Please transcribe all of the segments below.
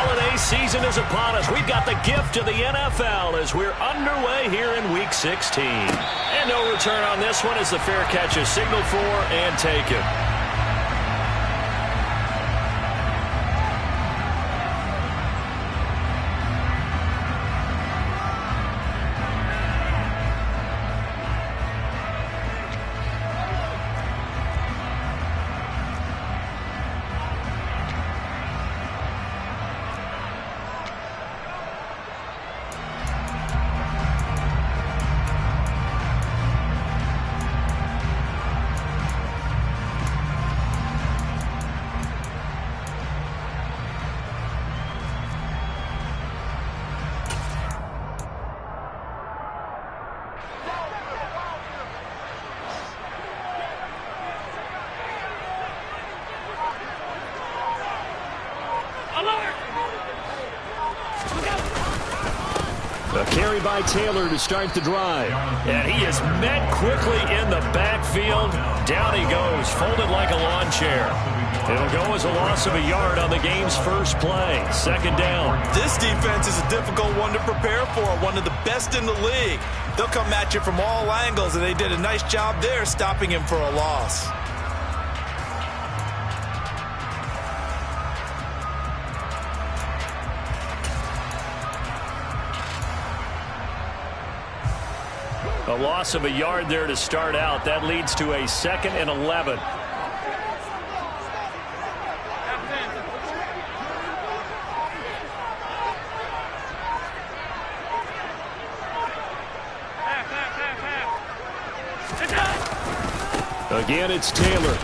holiday season is upon us. We've got the gift of the NFL as we're underway here in Week 16. And no return on this one as the fair catch is signaled for and taken. A carry by Taylor to start the drive. And he is met quickly in the backfield. Down he goes, folded like a lawn chair. It'll go as a loss of a yard on the game's first play. Second down. This defense is a difficult one to prepare for, one of the best in the league. They'll come at you from all angles, and they did a nice job there stopping him for a loss. A loss of a yard there to start out. That leads to a 2nd and 11. Again, it's Taylor.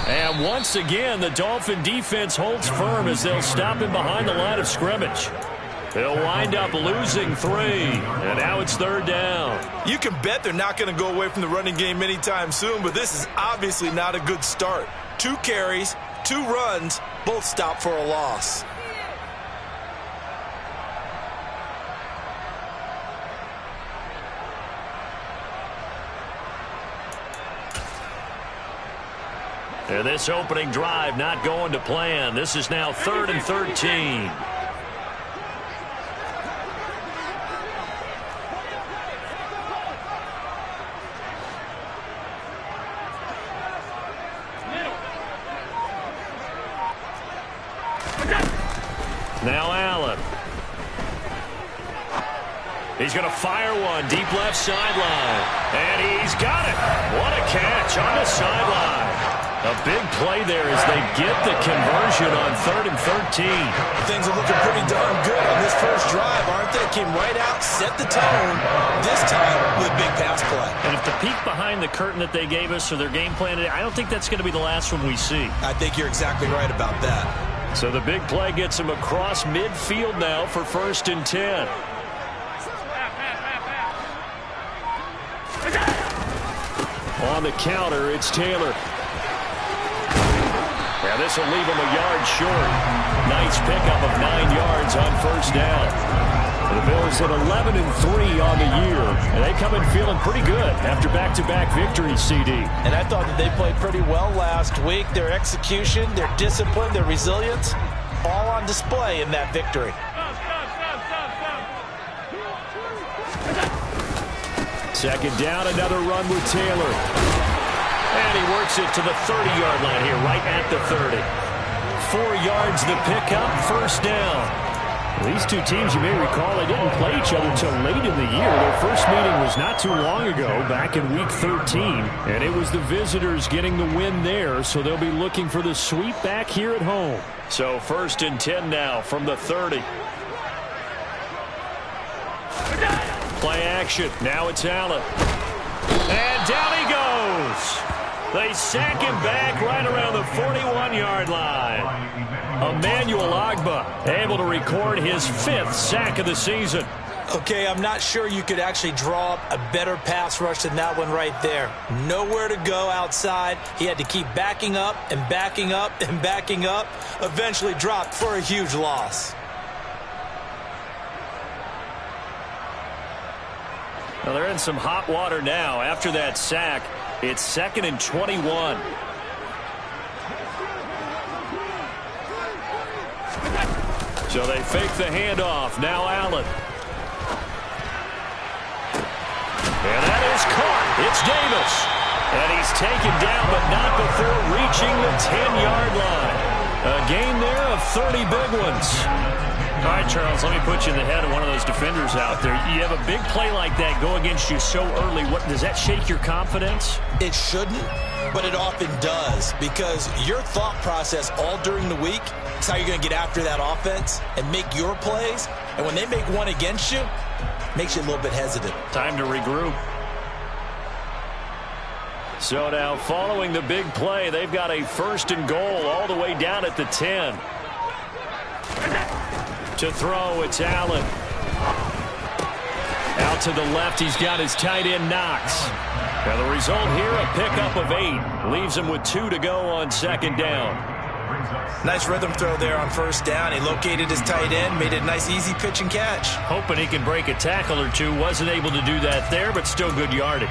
And once again, the Dolphin defense holds firm as they'll stop him behind the line of scrimmage. They'll wind up losing 3. And now it's 3rd down. You can bet they're not going to go away from the running game anytime soon, but this is obviously not a good start. 2 carries, 2 runs, both stopped for a loss. And this opening drive not going to plan. This is now 3rd and 13. Now Allen. He's going to fire one deep left sideline. And he's got it. What a catch on the sideline. A big play there as they get the conversion on 3rd and 13. Things are looking pretty darn good on this first drive, aren't they? Came right out, set the tone, this time with a big pass play. And if the peek behind the curtain that they gave us or their game plan, I don't think that's going to be the last one we see. I think you're exactly right about that. So the big play gets him across midfield now for 1st and 10. On the counter, it's Taylor. Now this will leave him a yard short. Nice pickup of 9 yards on 1st down. The Bills at 11 and 3 on the year, and they come in feeling pretty good after back-to-back victories, CD. And I thought that they played pretty well last week. Their execution, their discipline, their resilience, all on display in that victory. Second down, another run with Taylor. And he works it to the 30-yard line here, right at the 30. 4 yards the pickup, 1st down. These two teams, you may recall, they didn't play each other until late in the year. Their first meeting was not too long ago, back in Week 13. And it was the visitors getting the win there, so they'll be looking for the sweep back here at home. So 1st and 10 now from the 30. Play action. Now it's Allen. And down he goes. They sack him back right around the 41-yard line. Emmanuel Ogbah able to record his 5th sack of the season. Okay, I'm not sure you could actually draw up a better pass rush than that one right there. Nowhere to go outside. He had to keep backing up and backing up and backing up. Eventually dropped for a huge loss. Well, they're in some hot water now. After that sack, it's 2nd and 21. So they fake the handoff. Now Allen. And that is caught. It's Davis. And he's taken down, but not before reaching the 10-yard line. A gain there of 30 big ones. All right, Charles, let me put you in the head of one of those defenders out there. You have a big play like that go against you so early. What does that shake your confidence? It shouldn't, but it often does, because your thought process all during the week is how you're going to get after that offense and make your plays. And when they make one against you, it makes you a little bit hesitant. Time to regroup. So now following the big play, they've got a 1st and goal all the way down at the 10. To throw, it's Allen. Out to the left, he's got his tight end Knox. Now the result here, a pickup of 8. Leaves him with 2 to go on 2nd down. Nice rhythm throw there on 1st down. He located his tight end, made it a nice easy pitch and catch. Hoping he can break a tackle or two. Wasn't able to do that there, but still good yardage.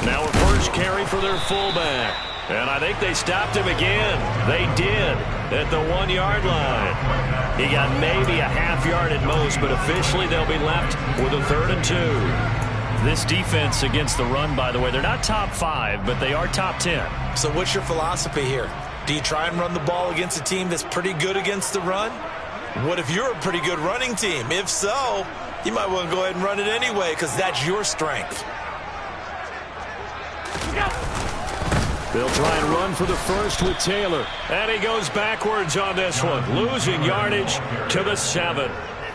Now a first carry for their fullback. And I think they stopped him again. They did at the 1-yard line. He got maybe a half yard at most, but officially they'll be left with a 3rd and 2. This defense against the run, by the way, they're not top 5, but they are top 10. So what's your philosophy here? Do you try and run the ball against a team that's pretty good against the run? What if you're a pretty good running team? If so, you might want to go ahead and run it anyway, because that's your strength. They'll try and run for the first with Taylor. And he goes backwards on this one, losing yardage to the 7.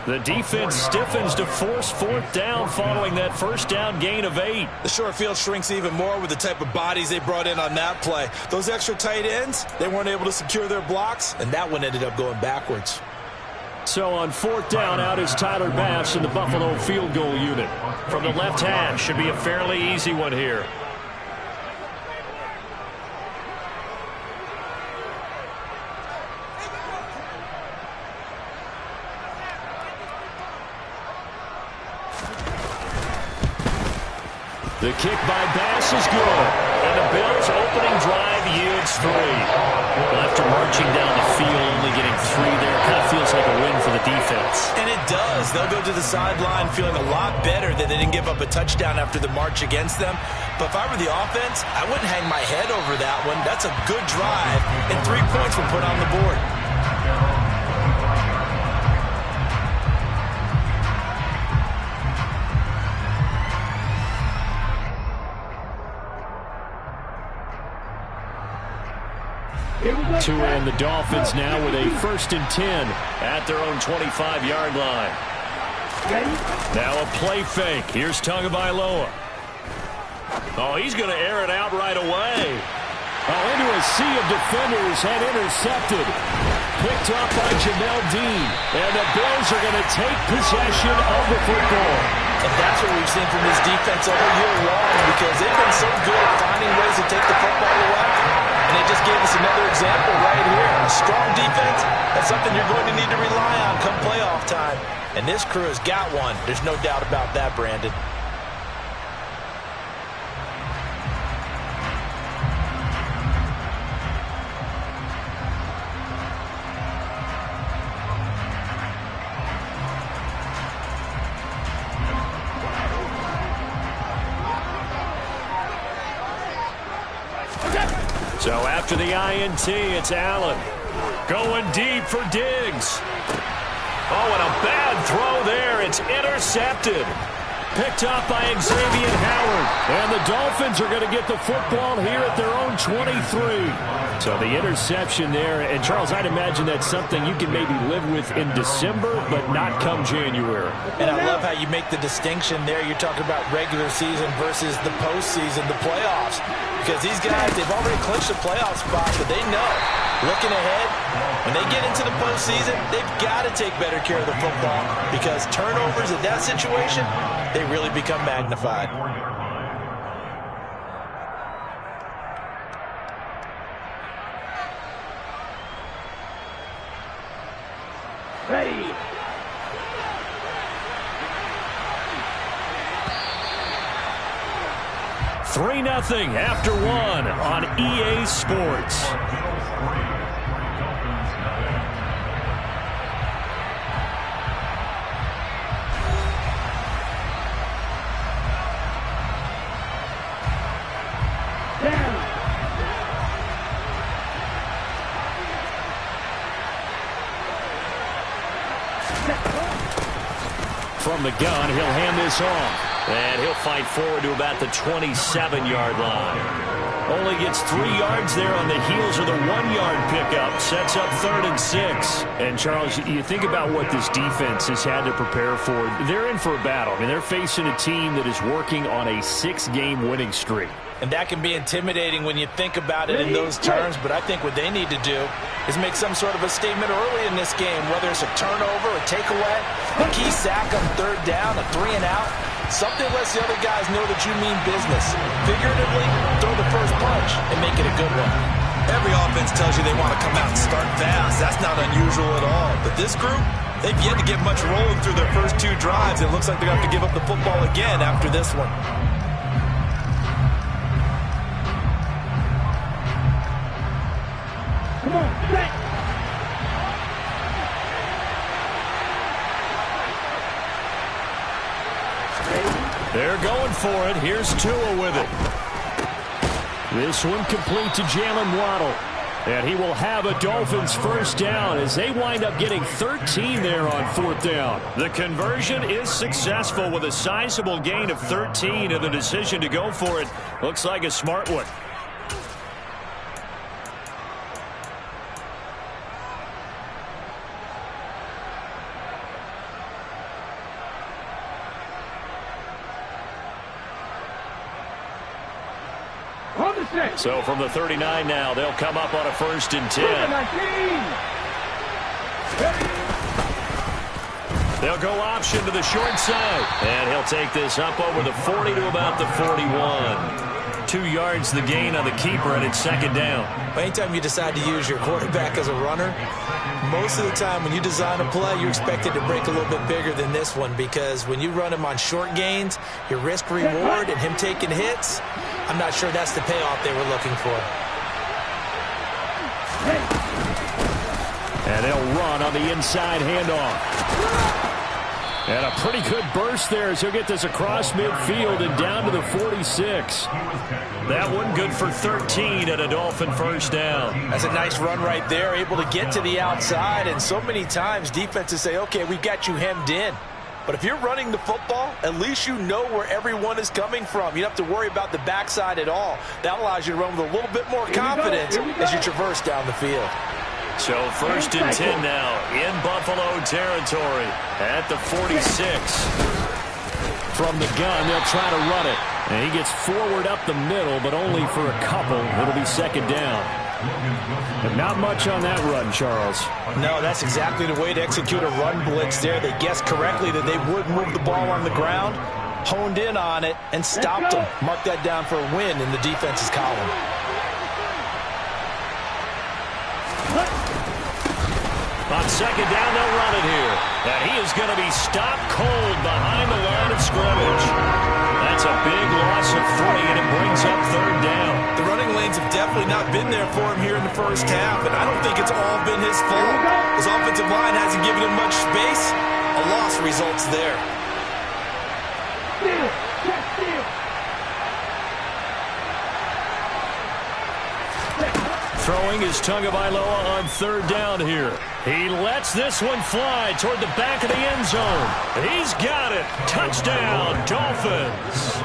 The defense stiffens to force 4th down following that 1st down gain of 8. The short field shrinks even more with the type of bodies they brought in on that play. Those extra tight ends, they weren't able to secure their blocks, and that one ended up going backwards. So on 4th down, out is Tyler Bass in the Buffalo field goal unit. From the left hash, should be a fairly easy one here. The kick by Bass is good. And the Bills' opening drive yields 3. Well, after marching down the field, only getting 3 there, kind of feels like a win for the defense. And it does. They'll go to the sideline feeling a lot better that they didn't give up a touchdown after the march against them. But if I were the offense, I wouldn't hang my head over that one. That's a good drive, and 3 points were put on the board. To end the Dolphins now with a 1st and 10 at their own 25-yard line. Now a play fake. Here's Tagovailoa. Oh, he's going to air it out right away. Oh, into a sea of defenders and intercepted. Picked up by Jamel Dean. And the Bills are going to take possession of the football. And that's what we've seen from this defense all year long, because they've been so good at finding ways to take the football away. And they just gave us another example right here. A strong defense, that's something you're going to need to rely on come playoff time. And this crew has got one. There's no doubt about that, Brandon. So after the INT, it's Allen. Going deep for Diggs. Oh, and a bad throw there. It's intercepted. Picked up by Xavier Howard. And the Dolphins are going to get the football here at their own 23. So the interception there. And, Charles, I'd imagine that's something you can maybe live with in December, but not come January. And I love how you make the distinction there. You're talking about regular season versus the postseason, the playoffs. Because these guys, they've already clinched a playoff spot, but they know, looking ahead, when they get into the postseason, they've got to take better care of the football, because turnovers in that situation, they really become magnified. Ready. 3-0 after 1 on EA Sports. From the gun, he'll hand this off. And he'll fight forward to about the 27-yard line. Only gets 3 yards there on the heels of the 1-yard pickup. Sets up 3rd and 6. And, Charles, you think about what this defense has had to prepare for. They're in for a battle. I mean, they're facing a team that is working on a 6-game winning streak. And that can be intimidating when you think about it in those terms. But I think what they need to do is make some sort of a statement early in this game, whether it's a turnover, a takeaway, a key sack on 3rd down, a 3-and-out. Something lets the other guys know that you mean business. Figuratively, throw the first punch and make it a good one. Every offense tells you they want to come out and start fast. That's not unusual at all. But this group, they've yet to get much rolling through their first 2 drives. It looks like they're going to have to give up the football again after this one. Come on, set. They're going for it. Here's Tua with it. This one complete to Jalen Waddle. And he will have a Dolphins first down as they wind up getting 13 there on 4th down. The conversion is successful with a sizable gain of 13, and the decision to go for it looks like a smart one. So from the 39 now, they'll come up on a 1st and 10. They'll go option to the short side. And he'll take this up over the 40 to about the 41. 2 yards the gain on the keeper, and it's 2nd down. Anytime you decide to use your quarterback as a runner, most of the time when you design a play, you're expected to break a little bit bigger than this one, because when you run him on short gains, your risk-reward and him taking hits, I'm not sure that's the payoff they were looking for. And they'll run on the inside handoff. And a pretty good burst there as he'll get this across midfield and down to the 46. That one good for 13 at a Dolphin first down. That's a nice run right there, able to get to the outside. And so many times defenses say, okay, we've got you hemmed in. But if you're running the football, at least you know where everyone is coming from. You don't have to worry about the backside at all. That allows you to run with a little bit more confidence as you traverse down the field. So 1st and 10 now in Buffalo territory at the 46. From the gun, they'll try to run it. And he gets forward up the middle, but only for a couple. It'll be 2nd down. And not much on that run, Charles. No, that's exactly the way to execute a run blitz there. They guessed correctly that they would move the ball on the ground, honed in on it, and stopped them. Mark that down for a win in the defense's column. On 2nd down, they'll run it here. And he is going to be stopped cold behind the line of scrimmage. That's a big loss of 3, and it brings up 3rd down. The running lanes have definitely not been there for him here in the first half, and I don't think it's all been his fault. His offensive line hasn't given him much space. A loss results there. Throwing is Tagovailoa on 3rd down here. He lets this one fly toward the back of the end zone. He's got it. Touchdown, Dolphins.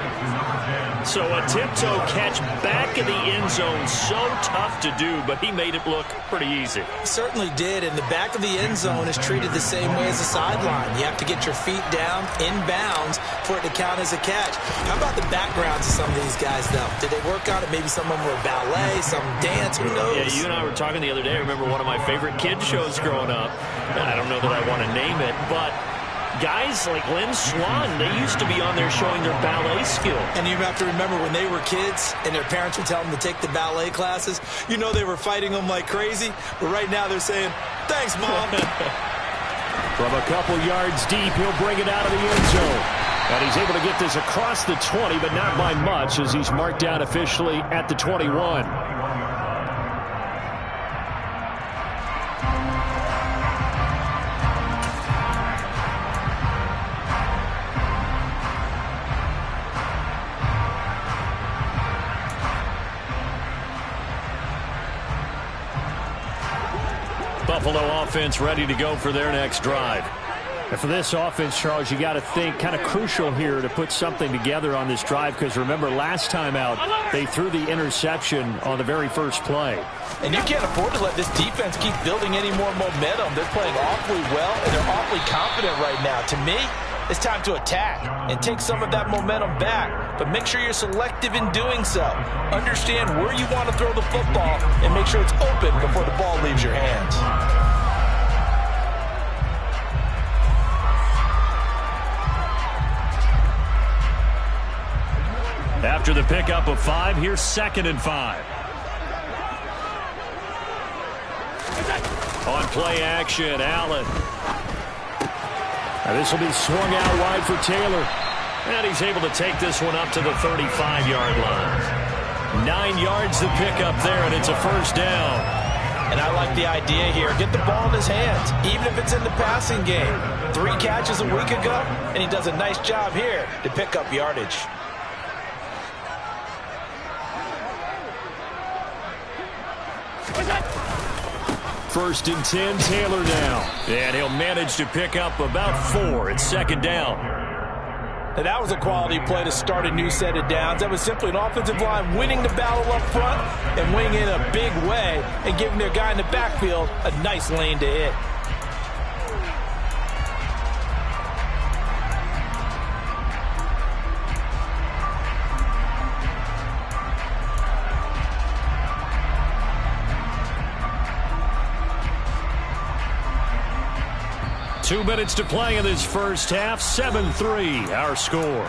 So a tiptoe catch back in the end zone, so tough to do, but he made it look pretty easy. He certainly did, and the back of the end zone is treated the same way as the sideline. You have to get your feet down, inbounds, for it to count as a catch. How about the backgrounds of some of these guys, though? Did they work on it? Maybe some of them were ballet, some dance, who knows? Yeah, you and I were talking the other day. I remember one of my favorite kids shows growing up. I don't know that I want to name it, but guys like Lynn Swan, they used to be on there showing their ballet skill. And you have to remember when they were kids and their parents would tell them to take the ballet classes, you know they were fighting them like crazy. But right now they're saying, thanks, Mom. From a couple yards deep, he'll bring it out of the end zone. And he's able to get this across the 20, but not by much as he's marked down officially at the 21. Buffalo offense ready to go for their next drive. And for this offense, Charles, you got to think kind of crucial here to put something together on this drive because remember last time out they threw the interception on the very first play. And you can't afford to let this defense keep building any more momentum. They're playing awfully well and they're awfully confident right now. To me, it's time to attack and take some of that momentum back. But make sure you're selective in doing so. Understand where you want to throw the football and make sure it's open before the ball leaves your hands. After the pickup of 5, here's 2nd and 5. On play action, Allen. Now this will be swung out wide for Taylor. And he's able to take this one up to the 35-yard line. 9 yards to pick up there, and it's a first down. And I like the idea here. Get the ball in his hands, even if it's in the passing game. 3 catches a week ago, and he does a nice job here to pick up yardage. First and 10, Taylor down. And he'll manage to pick up about 4. It's 2nd down. And that was a quality play to start a new set of downs. That was simply an offensive line winning the battle up front and winning in a big way and giving their guy in the backfield a nice lane to hit. Two minutes to play in this first half. 7-3, our score.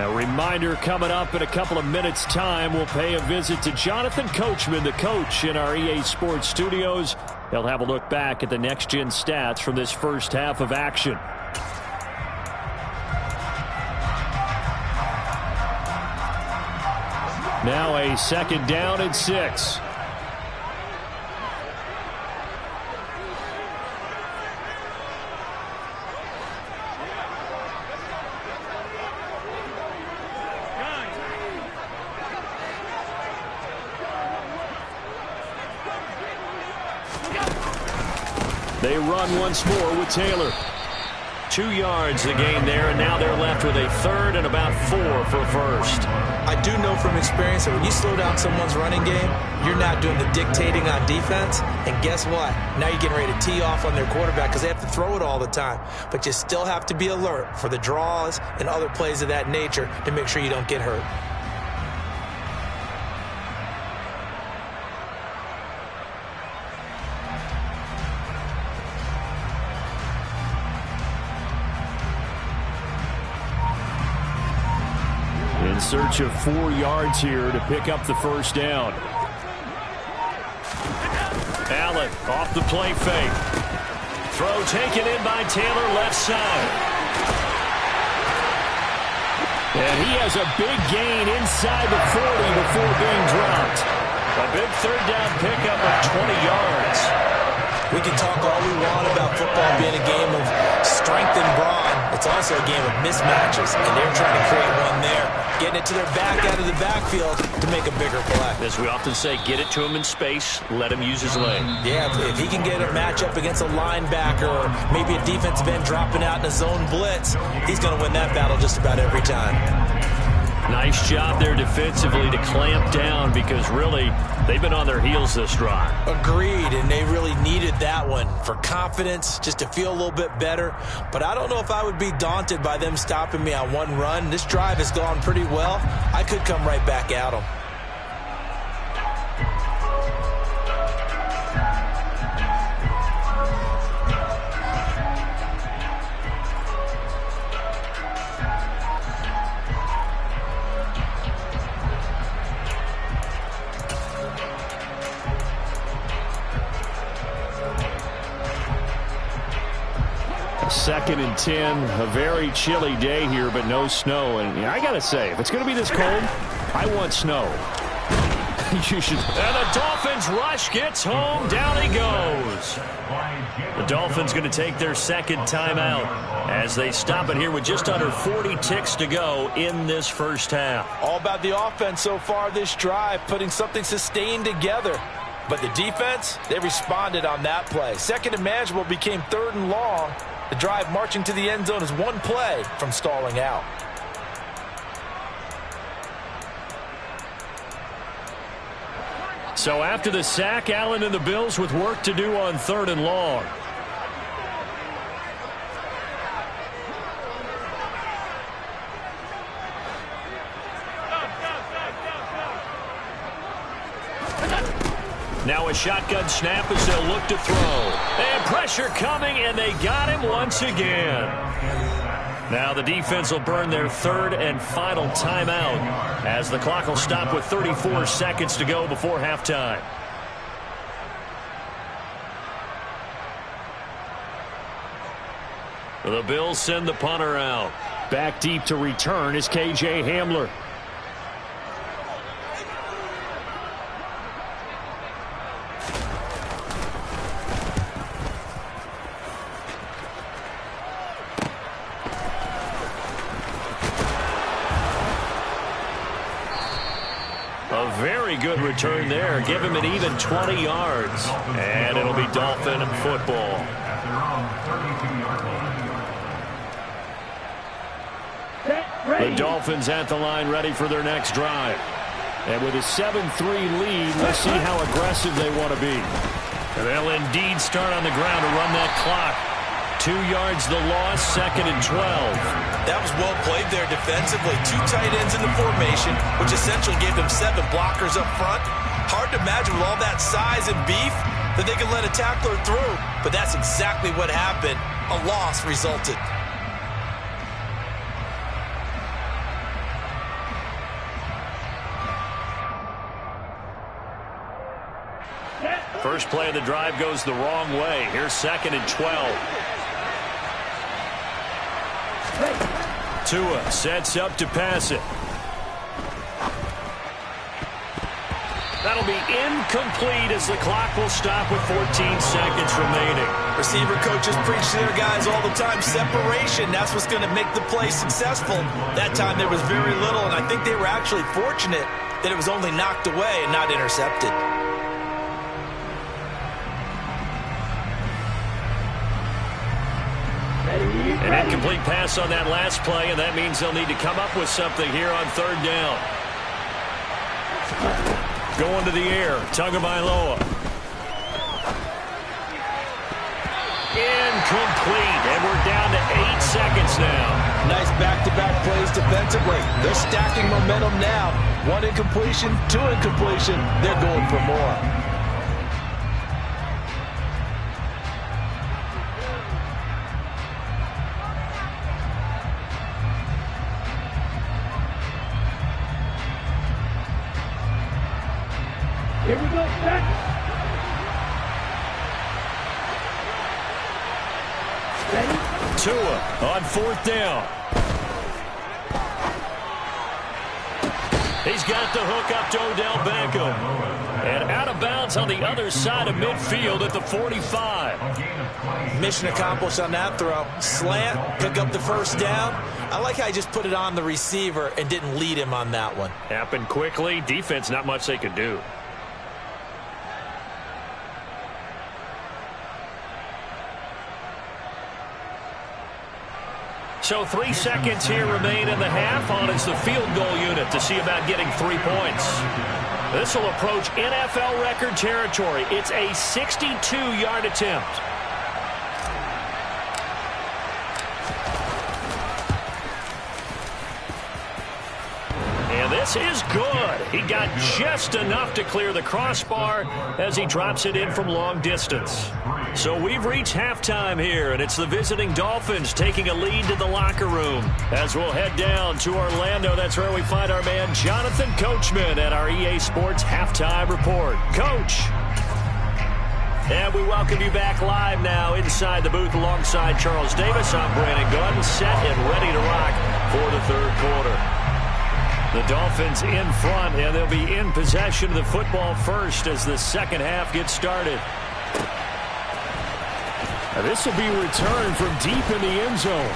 A reminder coming up in a couple of minutes' time. We'll pay a visit to Jonathan Coachman, the coach in our EA Sports studios. He'll have a look back at the next-gen stats from this first half of action. Now a 2nd down and 6. They run once more with Taylor. 2 yards the gain there, and now they're left with a 3rd and about 4 for first. I do know from experience that when you slow down someone's running game, you're not doing the dictating on defense. And guess what? Now you're getting ready to tee off on their quarterback because they have to throw it all the time. But you still have to be alert for the draws and other plays of that nature to make sure you don't get hurt. In search of 4 yards here to pick up the first down. Allen off the play fake. Throw taken in by Taylor left side. And he has a big gain inside the 40 before being dropped. A big 3rd down pickup of 20 yards. We can talk all we want about football being a game of strength and brawn. It's also a game of mismatches, and they're trying to create one there, getting it to their back out of the backfield to make a bigger play. As we often say, get it to him in space, let him use his leg. Yeah, if he can get a matchup against a linebacker or maybe a defensive end dropping out in a zone blitz, he's going to win that battle just about every time. Nice job there defensively to clamp down because really they've been on their heels this drive. Agreed, and they really needed that one for confidence, just to feel a little bit better. But I don't know if I would be daunted by them stopping me on one run. This drive has gone pretty well. I could come right back at them. 2nd and 10. A very chilly day here, but no snow. And I got to say, if it's going to be this cold, I want snow. You should. And the Dolphins rush gets home. Down he goes. The Dolphins going to take their second timeout as they stop it here with just under 40 ticks to go in this first half. All about the offense so far this drive, putting something sustained together. But the defense, they responded on that play. Second and manageable became 3rd and long. The drive marching to the end zone is one play from stalling out. So after the sack, Allen and the Bills with work to do on 3rd and long. Now a shotgun snap as they'll look to throw. And pressure coming, and they got him once again. Now the defense will burn their 3rd and final timeout as the clock will stop with 34 seconds to go before halftime. The Bills send the punter out. Back deep to return is K.J. Hamler. Very good return there. Give him an even 20 yards. And it'll be Dolphin football. The Dolphins at the line ready for their next drive. And with a 7-3 lead, we'll see how aggressive they want to be. And they'll indeed start on the ground to run that clock. 2 yards the loss, 2nd and 12. That was well played there defensively. 2 tight ends in the formation, which essentially gave them 7 blockers up front. Hard to imagine with all that size and beef that they could let a tackler through. But that's exactly what happened. A loss resulted. First play of the drive goes the wrong way. Here's 2nd and 12. Tua sets up to pass it. That'll be incomplete as the clock will stop with 14 seconds remaining. Receiver coaches preach to their guys all the time. Separation, that's what's going to make the play successful. That time there was very little, and I think they were actually fortunate that it was only knocked away and not intercepted. An incomplete pass on that last play, and that means they'll need to come up with something here on 3rd down. Going to the air, Tagovailoa. Incomplete, and we're down to 8 seconds now. Nice back-to-back plays defensively. They're stacking momentum now. 1 incompletion, 2 incompletion. They're going for more. Here we go, set. Tua on 4th down. He's got the hook up to Odell Beckham. And out of bounds on the other side of midfield at the 45. Mission accomplished on that throw. Slant, pick up the first down. I like how he just put it on the receiver and didn't lead him on that one. Happened quickly. Defense, not much they could do. So 3 seconds here remain in the half on it's the field goal unit to see about getting 3 points. This will approach NFL record territory. It's a 62-yard attempt. And this is good. He got just enough to clear the crossbar as he drops it in from long distance. So we've reached halftime here, and it's the visiting Dolphins taking a lead to the locker room. As we'll head down to Orlando, that's where we find our man Jonathan Coachman at our EA Sports Halftime Report. Coach. And we welcome you back live now inside the booth alongside Charles Davis. I'm Brandon Gordon, set and ready to rock for the third quarter. The Dolphins in front, and they'll be in possession of the football first as the second half gets started. Now this will be a return from deep in the end zone.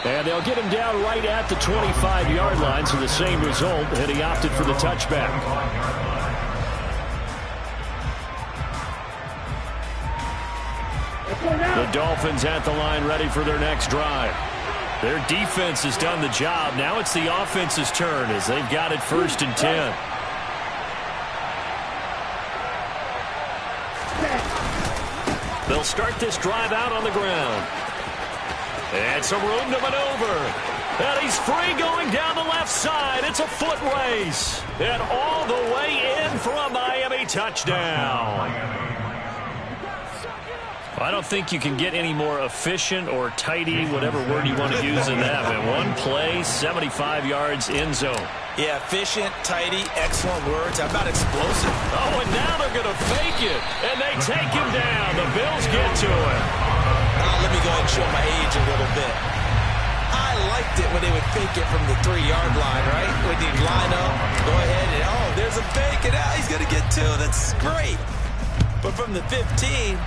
And they'll get him down right at the 25-yard line, so the same result, and he opted for the touchback. The Dolphins at the line ready for their next drive. Their defense has done the job. Now it's the offense's turn as they've got it 1st and 10. They'll start this drive out on the ground. And some room to maneuver. And he's free going down the left side. It's a foot race. And all the way in for a Miami touchdown. I don't think you can get any more efficient or tidy, whatever word you want to use in that. But one play, 75 yards in zone. Yeah, efficient, tidy, excellent words. How about explosive? Oh, and now they're going to fake it. And they take him down. The Bills get to him. Let me go ahead and show my age a little bit. I liked it when they would fake it from the 3-yard line, right? When they'd line up, go ahead, and oh, there's a fake, and now he's going to get 2. That's great. But from the 15...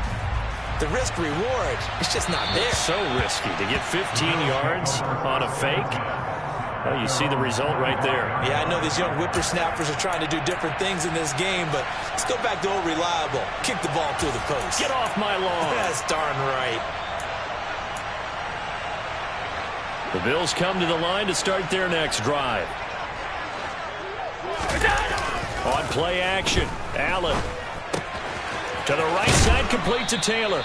the risk-reward, it's just not there. So risky to get 15 yards on a fake. Well, you see the result right there. Yeah, I know these young whippersnappers are trying to do different things in this game, but let's go back to old reliable. Kick the ball through the post. Get off my lawn. That's darn right. The Bills come to the line to start their next drive. On play action, Allen. To the right side, complete to Taylor.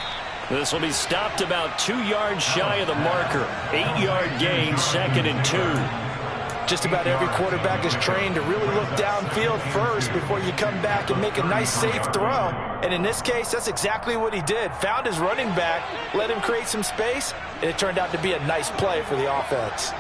This will be stopped about 2 yards shy of the marker. 8-yard gain, 2nd and 2. Just about every quarterback is trained to really look downfield first before you come back and make a nice, safe throw. And in this case, that's exactly what he did. Found his running back, let him create some space, and it turned out to be a nice play for the offense.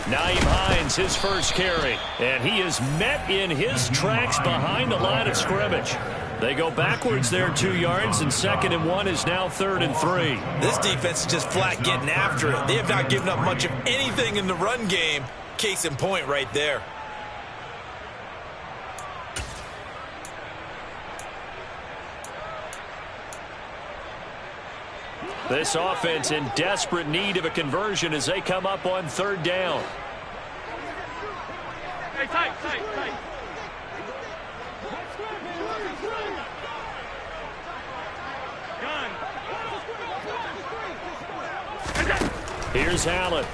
Naeem Hines, his first carry, and he is met in his tracks behind the line of scrimmage. They go backwards there 2 yards, and 2nd and 1 is now 3rd and 3. This defense is just flat getting after it. They have not given up much of anything in the run game. Case in point right there. This offense in desperate need of a conversion as they come up on 3rd down. Hey, tight. Here's Allen.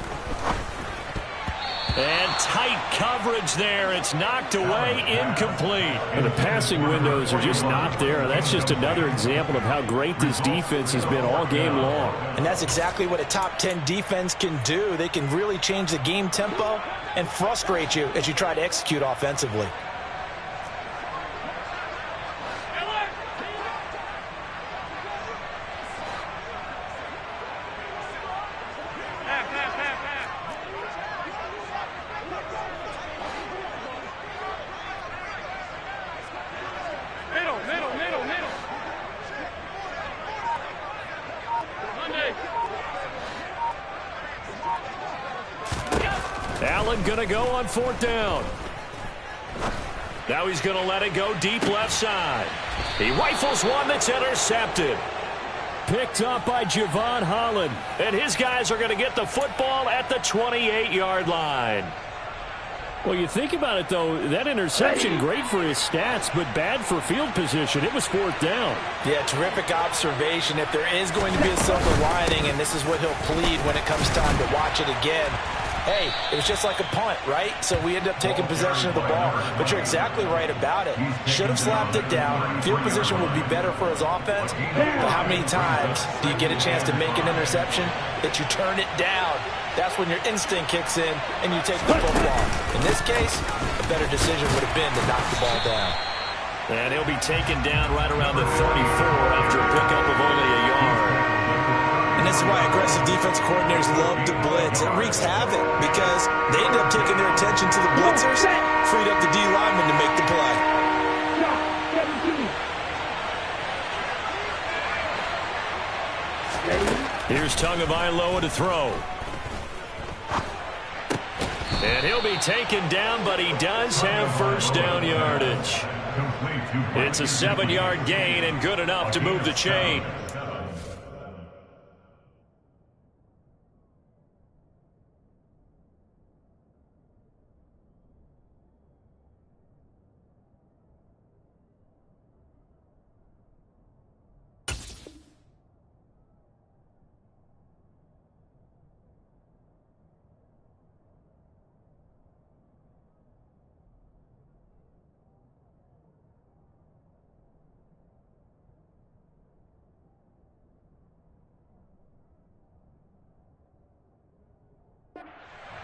And tight coverage there. It's knocked away, incomplete. And the passing windows are just not there. That's just another example of how great this defense has been all game long. And that's exactly what a top 10 defense can do. They can really change the game tempo and frustrate you as you try to execute offensively. Allen going to go on 4th down. Now he's going to let it go deep left side. He rifles one that's intercepted. Picked up by Javon Holland. And his guys are going to get the football at the 28-yard line. Well, you think about it, though, that interception, great for his stats, but bad for field position. It was 4th down. Yeah, terrific observation. If there is going to be a silver lining, and this is what he'll plead when it comes time to watch it again, hey, it was just like a punt, right? So we end up taking possession of the ball. But you're exactly right about it. Should have slapped it down. Field position would be better for his offense. But how many times do you get a chance to make an interception that you turn it down? That's when your instinct kicks in and you take the football. In this case, a better decision would have been to knock the ball down. And he'll be taken down right around the 34 after a pickup of only a yard. And this is why aggressive defense coordinators love to blitz. It wreaks havoc because they end up taking their attention to the blitzers, freed up the D lineman to make the play. Here's Tagovailoa to throw. And he'll be taken down, but he does have first down yardage. It's a 7-yard gain and good enough to move the chain.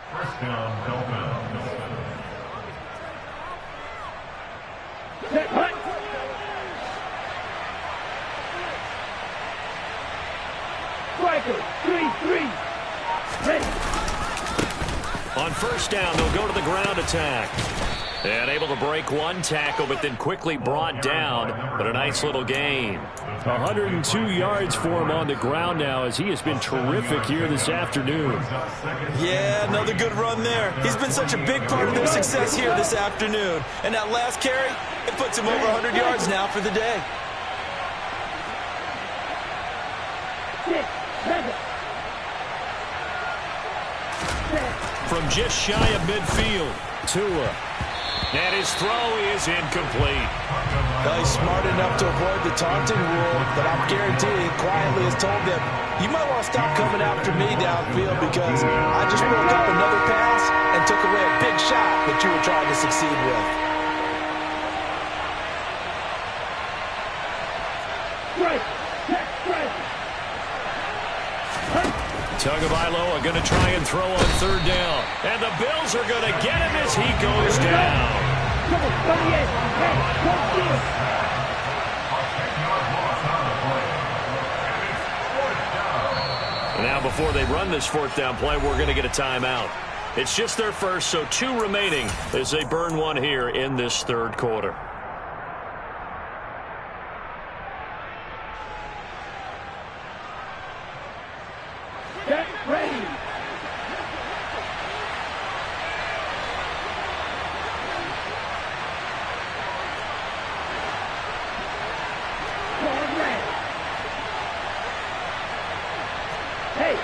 First down, Dolphins. Striker, 3-3. Ready. On first down, they'll go to the ground attack. And able to break one tackle, but then quickly brought down. But a nice little gain. 102 yards for him on the ground now, as he has been terrific here this afternoon. Yeah, another good run there. He's been such a big part of their success here this afternoon. And that last carry, it puts him over 100 yards now for the day. 6, 7. From just shy of midfield, Tua. And his throw is incomplete. Well, he's smart enough to avoid the taunting rule, but I'm guaranteeing quietly has told them, you might want to stop coming after me downfield because I just broke up another pass and took away a big shot that you were trying to succeed with. Tagovailoa going to try and throw on third down. And the Bills are going to get him as he goes down. And now before they run this fourth down play, we're going to get a timeout. It's just their first, so 2 remaining as they burn one here in this third quarter. Get ready. Hey,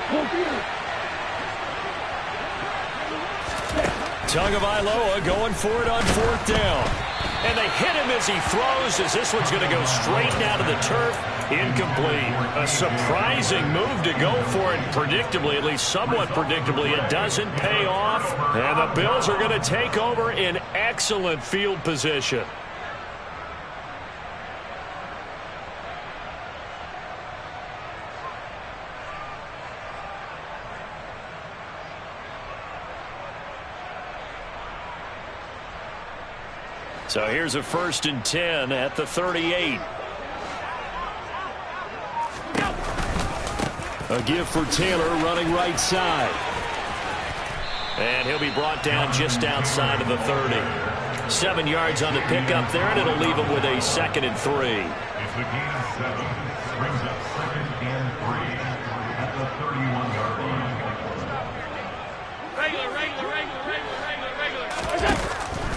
Tagovailoa going for it on fourth down. And they hit him as he throws, as this one's going to go straight down to the turf. Incomplete. A surprising move to go for it. Predictably, at least somewhat predictably, it doesn't pay off. And the Bills are going to take over in excellent field position. So here's a 1st and 10 at the 38. A give for Taylor running right side. And he'll be brought down just outside of the 30. 7 yards on the pickup there, and it'll leave him with a 2nd and 3. It's the gain of 7. Brings up 2nd and 3 at the 31-yard line.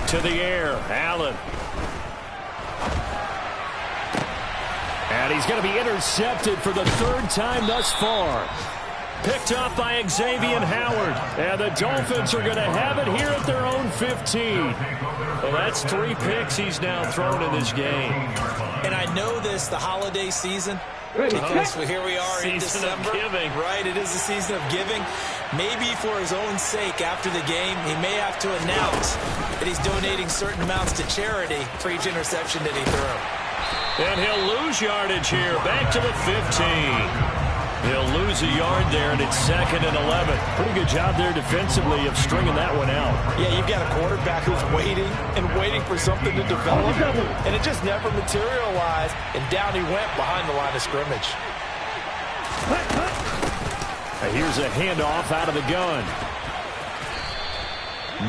To the air, Allen. And he's going to be intercepted for the 3rd time thus far. Picked off by Xavier Howard. And the Dolphins are going to have it here at their own 15. Well, that's 3 picks he's now thrown in this game. And I know this, the holiday season, because here we are in December. Giving. Right, it is the season of giving. Maybe for his own sake after the game, he may have to announce that he's donating certain amounts to charity for each interception that he threw. And he'll lose yardage here, back to the 15. He'll lose a yard there, and it's 2nd and 11. Pretty good job there defensively of stringing that one out. Yeah, you've got a quarterback who's waiting and waiting for something to develop, and it just never materialized, and down he went behind the line of scrimmage. Here's a handoff out of the gun.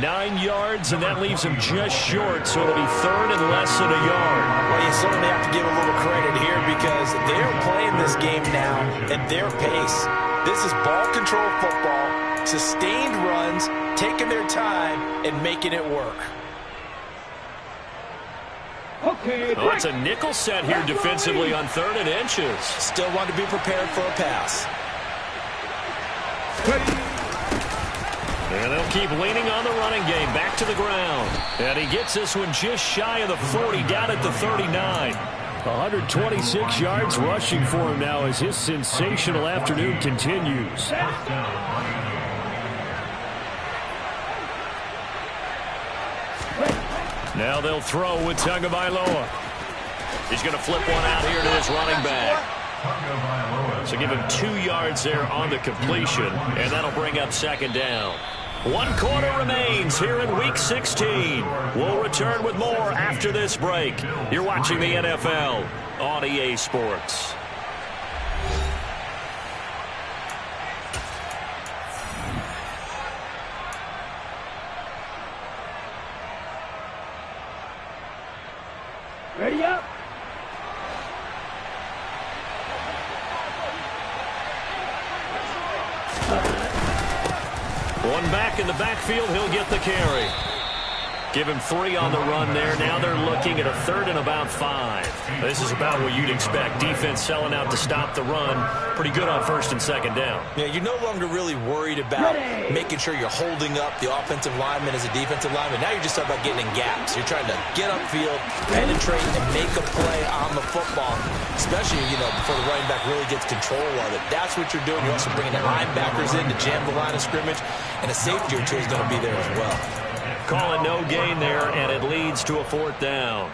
9 yards, and that leaves him just short, so it'll be third and less than a yard. Well, you certainly have to give a little credit here because they're playing this game now at their pace. This is ball control football, sustained runs, taking their time, and making it work. Okay, Oh, it's a nickel set here defensively on 3rd and inches. Still want to be prepared for a pass. And they'll keep leaning on the running game. Back to the ground. And he gets this one just shy of the 40, down at the 39. 126 yards rushing for him now as his sensational afternoon continues. Now they'll throw with Tagovailoa. He's going to flip one out here to this running back. So give him 2 yards there on the completion, and that'll bring up 2nd down. 1 quarter remains here in Week 16. We'll return with more after this break. You're watching the NFL on EA Sports. ready up. One back in the backfield, he'll get the carry. Give him 3 on the run there. Now they're looking at a 3rd and about 5. This is about what you'd expect. Defense selling out to stop the run. Pretty good on 1st and 2nd down. Yeah, you're no longer really worried about making sure you're holding up the offensive lineman as a defensive lineman. Now you're just talking about getting in gaps. You're trying to get upfield, penetrate, and make a play on the football, especially, before the running back really gets control of it. That's what you're doing. You're also bringing the linebackers in to jam the line of scrimmage, and a safety or two is going to be there as well. Calling no gain there, and it leads to a 4th down.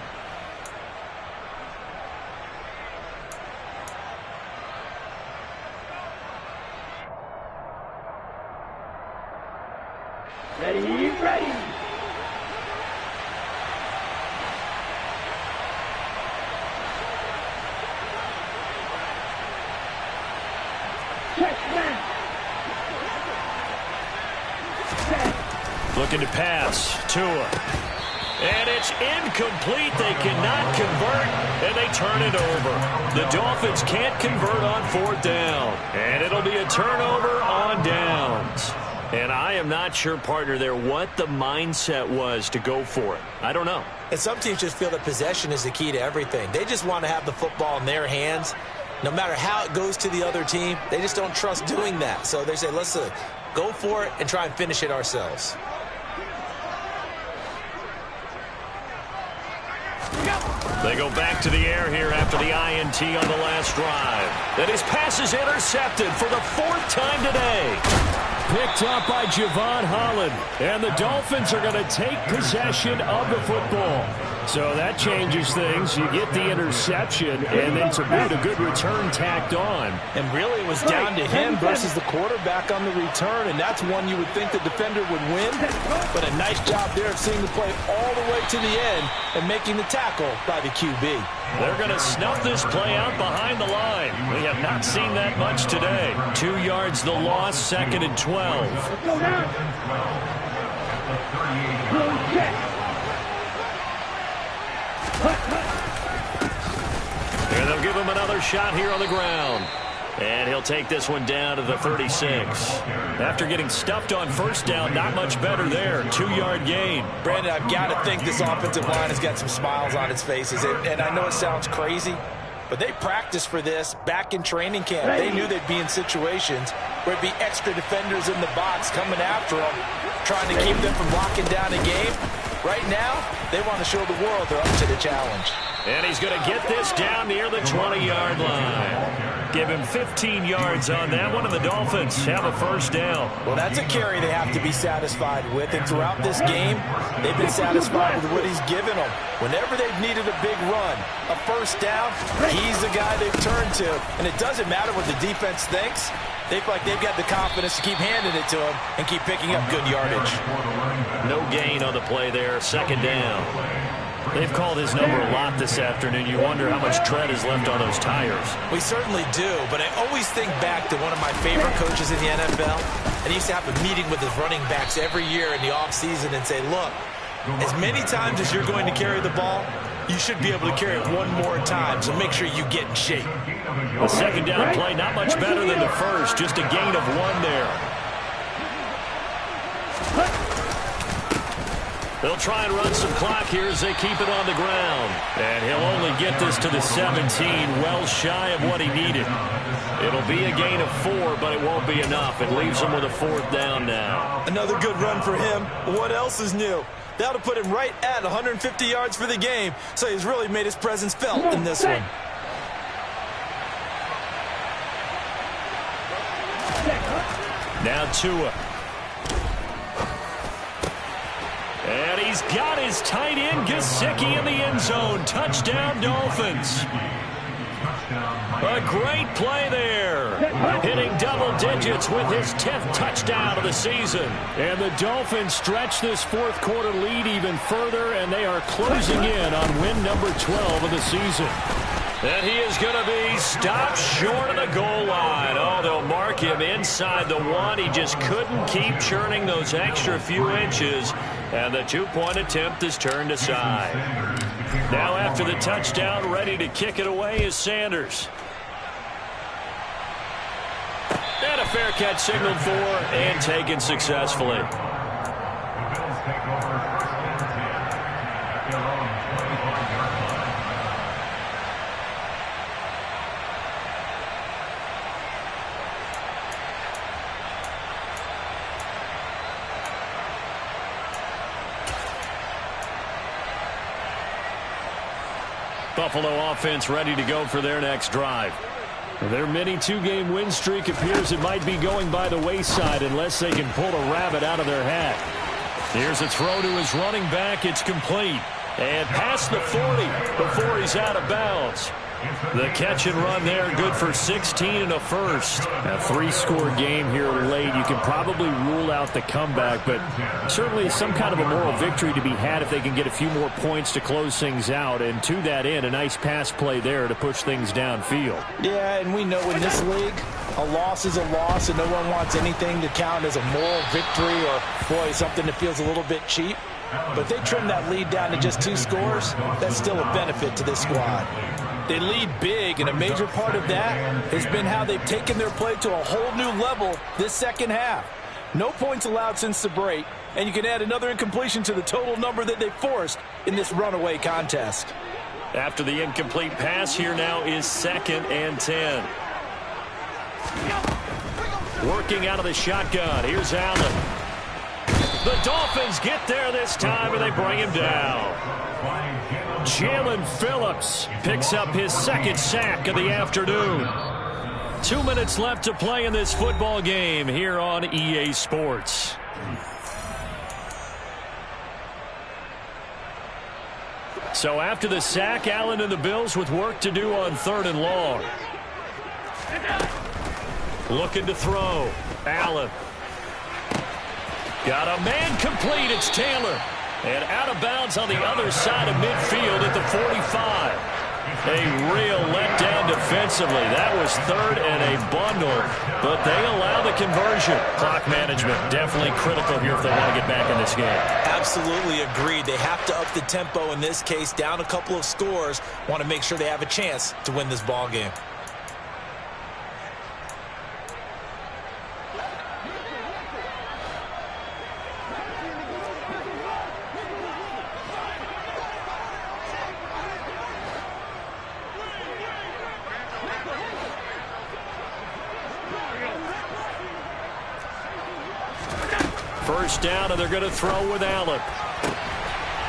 Ready, ready. Check, man. Looking to pass. Tua. And it's incomplete. They cannot convert, and they turn it over. The Dolphins can't convert on 4th down. And it'll be a turnover on downs. And I am not sure, partner, there what the mindset was to go for it. I don't know. And some teams just feel that possession is the key to everything. They just want to have the football in their hands. No matter how it goes to the other team, they just don't trust doing that. So they say, let's go for it and try and finish it ourselves. They go back to the air here after the INT on the last drive. And his pass is intercepted for the 4th time today. Picked up by Javon Holland. And the Dolphins are going to take possession of the football. So that changes things. You get the interception, and then to boot, a good return tacked on. And really it was down to him versus the quarterback on the return, and that's one you would think the defender would win. But a nice job there of seeing the play all the way to the end and making the tackle by the QB. They're going to snuff this play out behind the line. We have not seen that much today. 2 yards the loss, 2nd and 12. Go down. Go check. And they'll give him another shot here on the ground. And he'll take this one down to the 36. After getting stuffed on 1st down, not much better there. 2-yard gain. Brandon, I've got to think this offensive line has got some smiles on its faces. And I know it sounds crazy, but they practiced for this back in training camp. They knew they'd be in situations where it'd be extra defenders in the box coming after them, trying to keep them from locking down a game. Right now, they want to show the world they're up to the challenge. And he's going to get this down near the 20-yard line. Give him 15 yards on that one, and the Dolphins have a 1st down. Well, that's a carry they have to be satisfied with. And throughout this game, they've been satisfied with what he's given them. Whenever they've needed a big run, a 1st down, he's the guy they've turned to. And it doesn't matter what the defense thinks. They feel like they've got the confidence to keep handing it to him and keep picking up good yardage. No gain on the play there, 2nd down. They've called his number a lot this afternoon. You wonder how much tread is left on those tires. We certainly do, but I always think back to one of my favorite coaches in the NFL. and he used to have a meeting with his running backs every year in the offseason and say, look, as many times as you're going to carry the ball, you should be able to carry it one more time, so make sure you get in shape. The second down play, not much better than the first, just a gain of 1 there. They'll try and run some clock here as they keep it on the ground. And he'll only get this to the 17, well shy of what he needed. It'll be a gain of 4, but it won't be enough. It leaves him with a 4th down now. Another good run for him. What else is new? That'll put him right at 150 yards for the game, so he's really made his presence felt in this one. Now Tua. And he's got his tight end Gesicki in the end zone. Touchdown, Dolphins. A great play there. Hitting double digits with his 10th touchdown of the season. And the Dolphins stretch this fourth quarter lead even further, and they are closing in on win number 12 of the season. And he is going to be stopped short of the goal line. Oh, they'll mark him inside the 1. He just couldn't keep churning those extra few inches. And the 2-point attempt is turned aside. Now after the touchdown, ready to kick it away is Sanders. And a fair catch signaled for and taken successfully. The Bills take over 1st and 10 at their own 25-yard line. Buffalo offense ready to go for their next drive. Their mini 2-game win streak appears it might be going by the wayside unless they can pull a rabbit out of their hat. Here's a throw to his running back. It's complete. And past the 40 before he's out of bounds. The catch and run there, good for 16 and a first. A 3-score game here late. You can probably rule out the comeback, but certainly some kind of a moral victory to be had if they can get a few more points to close things out. And to that end, a nice pass play there to push things downfield. Yeah, and we know in this league, a loss is a loss, and no one wants anything to count as a moral victory or, boy, something that feels a little bit cheap. But they trim that lead down to just 2 scores. That's still a benefit to this squad. They lead big, and a major part of that has been how they've taken their play to a whole new level this second half. No points allowed since the break, and you can add another incompletion to the total number that they forced in this runaway contest. After the incomplete pass, here now is 2nd and 10. Working out of the shotgun. Here's Allen. The Dolphins get there this time, and they bring him down. Jalen Phillips picks up his 2nd sack of the afternoon. 2 minutes left to play in this football game here on EA Sports. So after the sack, Allen and the Bills with work to do on 3rd and long. Looking to throw. Allen. Got a man complete. It's Taylor. And out of bounds on the other side of midfield at the 45. A real letdown defensively. That was 3rd and a bundle, but they allow the conversion. Clock management definitely critical here if they want to get back in this game. Absolutely agreed. They have to up the tempo in this case, down a couple of scores. Want to make sure they have a chance to win this ball game. First down, and they're going to throw with Allen.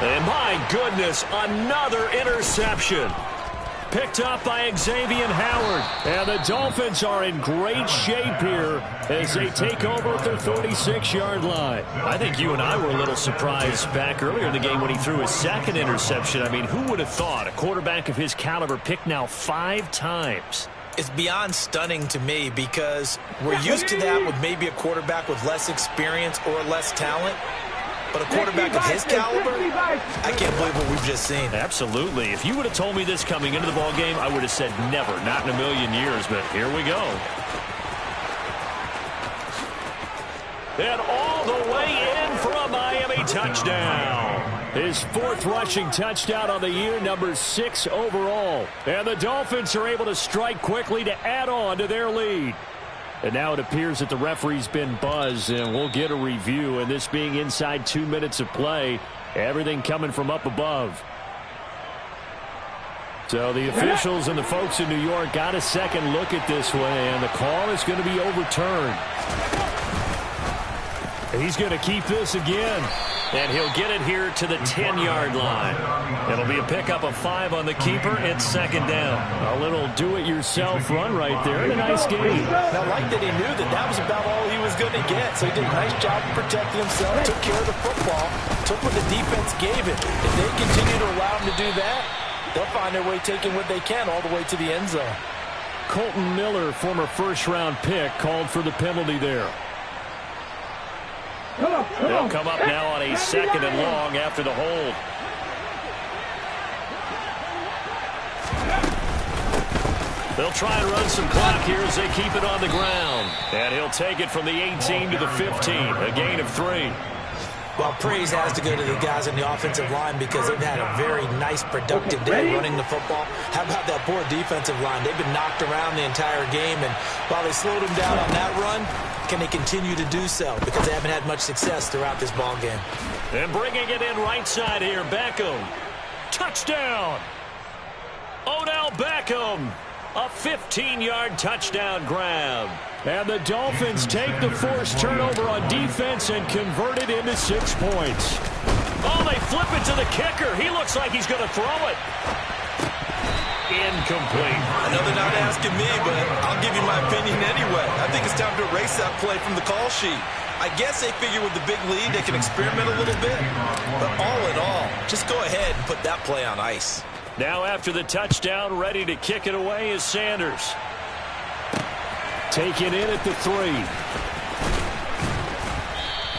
And my goodness, another interception. Picked up by Xavier Howard. And the Dolphins are in great shape here as they take over at their 36-yard line. I think you and I were a little surprised back earlier in the game when he threw his 2nd interception. I mean, who would have thought a quarterback of his caliber picked now 5 times? It's beyond stunning to me because we're used to that with maybe a quarterback with less experience or less talent. But a quarterback of his caliber, I can't believe what we've just seen. Absolutely. If you would have told me this coming into the ballgame, I would have said never, not in a million years. But here we go. And all the way in for a Miami touchdown. His 4th rushing touchdown on the year, number 6 overall. And the Dolphins are able to strike quickly to add on to their lead. And now it appears that the referee's been buzzed, and we'll get a review. And this being inside 2 minutes of play, everything coming from up above. So the officials and the folks in New York got a second look at this one, and the call is going to be overturned. And he's going to keep this again. And he'll get it here to the 10-yard line. It'll be a pickup of 5 on the keeper. It's 2nd down. A little do-it-yourself run right there. And a nice game. Now, I like that he knew that that was about all he was going to get. So he did a nice job of protecting himself, took care of the football, took what the defense gave him. If they continue to allow him to do that, they'll find their way taking what they can all the way to the end zone. Colton Miller, former first-round pick, called for the penalty there. They'll come up now on a 2nd and long after the hold. They'll try and run some clock here as they keep it on the ground. And he'll take it from the 18 to the 15, a gain of 3. Well, praise has to go to the guys on the offensive line because they've had a very nice, productive day running the football. How about that poor defensive line? They've been knocked around the entire game, and while they slowed them down on that run, can they continue to do so? Because they haven't had much success throughout this ball game. And bringing it in right side here, Beckham. Touchdown! Odell Beckham. A 15-yard touchdown grab. And the Dolphins take the forced turnover on defense and convert it into 6 points. Oh, they flip it to the kicker. He looks like he's going to throw it. Incomplete. I know they're not asking me, but I'll give you my opinion anyway. I think it's time to erase that play from the call sheet. I guess they figure with the big lead they can experiment a little bit. But all in all, just go ahead and put that play on ice. Now after the touchdown, ready to kick it away is Sanders. Taken in at the 3.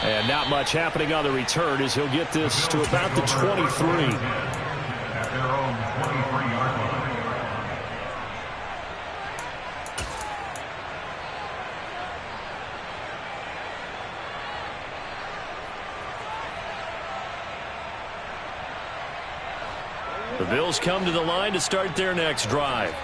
And not much happening on the return as he'll get this to about the 23. At their own 23-yard line. The Bills come to the line to start their next drive.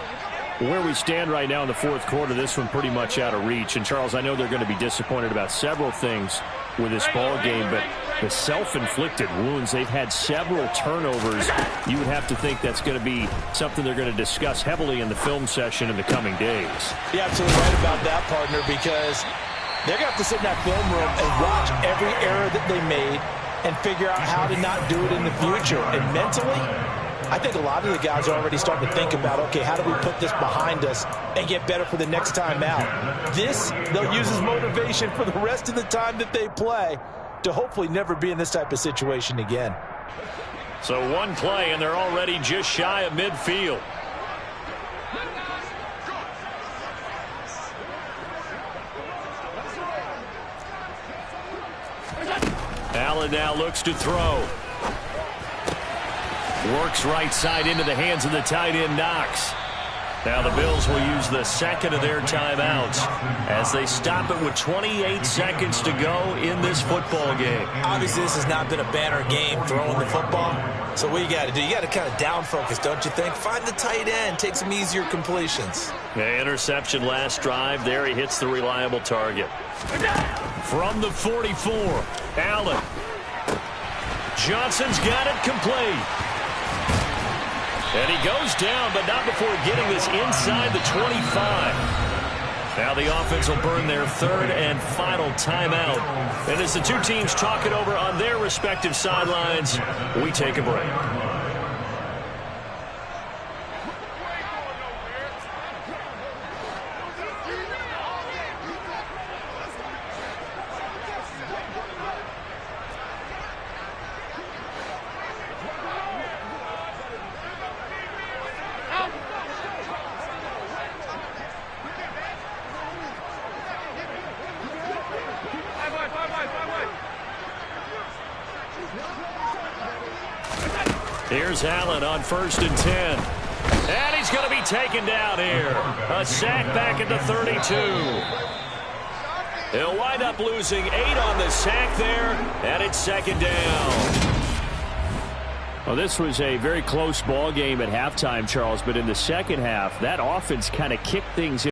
Where we stand right now in the 4th quarter, this one pretty much out of reach. And, Charles, I know they're going to be disappointed about several things with this ball game, but the self-inflicted wounds, they've had several turnovers. You would have to think that's going to be something they're going to discuss heavily in the film session in the coming days. You're absolutely right about that, partner, because they're going to have to sit in that film room and watch every error that they made and figure out how to not do it in the future. And mentally, I think a lot of the guys are already starting to think about, okay, how do we put this behind us and get better for the next time out? This, they'll use as motivation for the rest of the time that they play to hopefully never be in this type of situation again. So one play, and they're already just shy of midfield. Allen now looks to throw. Works right side into the hands of the tight end, Knox. Now the Bills will use the 2nd of their timeouts as they stop it with 28 seconds to go in this football game. Obviously, this has not been a banner game throwing the football. So what you got to do, you got to kind of down focus, don't you think? Find the tight end, take some easier completions. The interception last drive. There he hits the reliable target. From the 44, Allen. Johnson's got it complete. And he goes down, but not before getting this inside the 25. Now the offense will burn their 3rd and final timeout. And as the two teams talk it over on their respective sidelines, we take a break. Here's Allen on 1st and 10. And he's going to be taken down here. A sack back at the 32. He'll wind up losing 8 on the sack there, and it's second down. Well, this was a very close ball game at halftime, Charles, but in the second half, that offense kind of kicked things in.